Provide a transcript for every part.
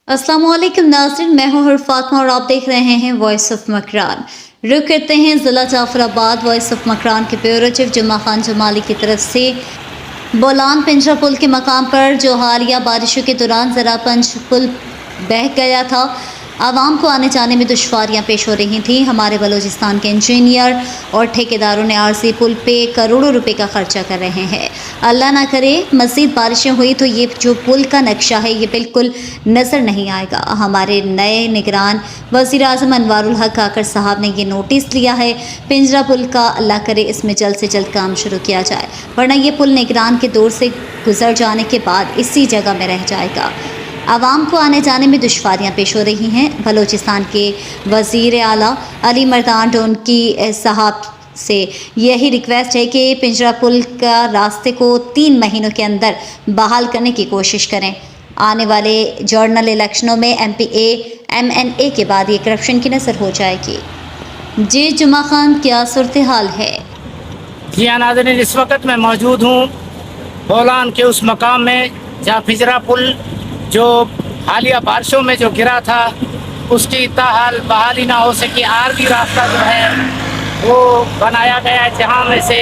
अस्सलाम वालेकुम नाज़रीन, मैं हूँ फातिमा और आप देख रहे हैं वॉइस ऑफ मकरान। रुक करते हैं ज़िला जाफराबाद। वॉइस ऑफ मकरान के ब्यूरो चीफ जुम्मा खान जमाली की तरफ से बोलान पिंजरा पुल के मकाम पर जो हालिया बारिशों के दौरान ज़रा पंच पुल बह गया था, आवाम को आने जाने में दुश्वारियाँ पेश हो रही थीं। हमारे बलूचिस्तान के इंजीनियर और ठेकेदारों ने आरसी पुल पे करोड़ों रुपए का खर्चा कर रहे हैं। अल्लाह ना करे मज़ीद बारिशें हुई तो ये जो पुल का नक्शा है ये बिल्कुल नज़र नहीं आएगा। हमारे नए निगरान वज़ीर आज़म अनवारुल हक काकर साहब ने ये नोटिस लिया है पिंजरा पुल का। अल्लाह करे इसमें जल्द से जल्द काम शुरू किया जाए, वरना ये पुल निगरान के दौर से गुजर जाने के बाद इसी जगह में रह जाएगा। आवाम को आने जाने में दुश्वारियाँ पेश हो रही हैं। बलूचिस्तान के वज़ीर आला अली मर्दान डोनकी साहब से यही रिक्वेस्ट है कि पिंजरा पुल का रास्ते को 3 महीनों के अंदर बहाल करने की कोशिश करें। आने वाले जर्नल इलेक्शनों में MPA MNA के बाद ये करप्शन की नज़र हो जाएगी। जी जुम्मा खान, क्या सूरत हाल है? जी नाज़रीन, इस वक्त मैं मौजूद हूँ बोलान के उस मकाम में जहाँ पिंजरा पुल जो हालिया बारिशों में जो गिरा था उसकी ताहाल बहाली ना हो सकी। आरजी रास्ता जो है वो बनाया गया है, जहाँ में से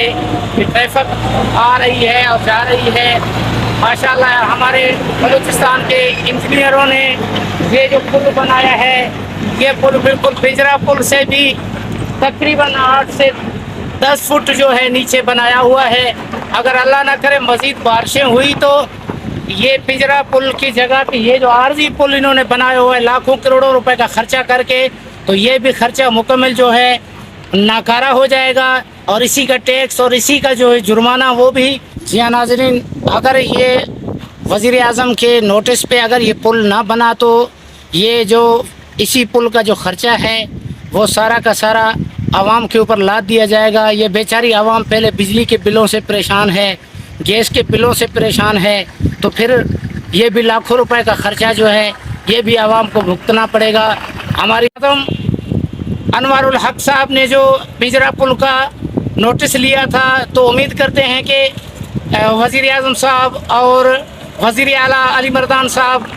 ट्रैफिक आ रही है और जा रही है। माशाल्लाह हमारे बलूचिस्तान के इंजीनियरों ने ये जो पुल बनाया है, ये पुल बिल्कुल पिंजरा पुल से भी तकरीबन 8 से 10 फुट जो है नीचे बनाया हुआ है। अगर अल्लाह ना करे मज़ीद बारिशें हुई तो ये पिंजरा पुल की जगह पे ये जो आरजी पुल इन्होंने बनाया हुआ है लाखों करोड़ों रुपए का खर्चा करके, तो ये भी खर्चा मुकम्मल जो है नाकारा हो जाएगा और इसी का टैक्स और इसी का जो है जुर्माना वो भी। जी हाँ नाज़रीन, अगर ये वज़ीर आज़म के नोटिस पे अगर ये पुल ना बना तो ये जो इसी पुल का जो खर्चा है वो सारा का सारा आवाम के ऊपर लाद दिया जाएगा। ये बेचारी आवाम पहले बिजली के बिलों से परेशान है, गैस के बिलों से परेशान है, तो फिर ये भी लाखों रुपए का खर्चा जो है ये भी आवाम को भुगतना पड़ेगा। हमारी अनवारुल हक साहब ने जो पिंजरा पुल का नोटिस लिया था, तो उम्मीद करते हैं कि वज़ीर आज़म साहब और वज़ीर आला अली मर्दान साहब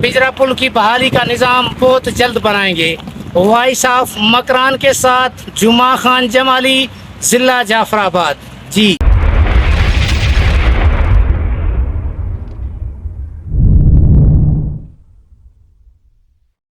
पिंजरा पुल की बहाली का निज़ाम बहुत जल्द बनाएंगे। वॉइस ऑफ मकरान के साथ जुम्मा खान जमाली, ज़िला जाफराबाद। जी।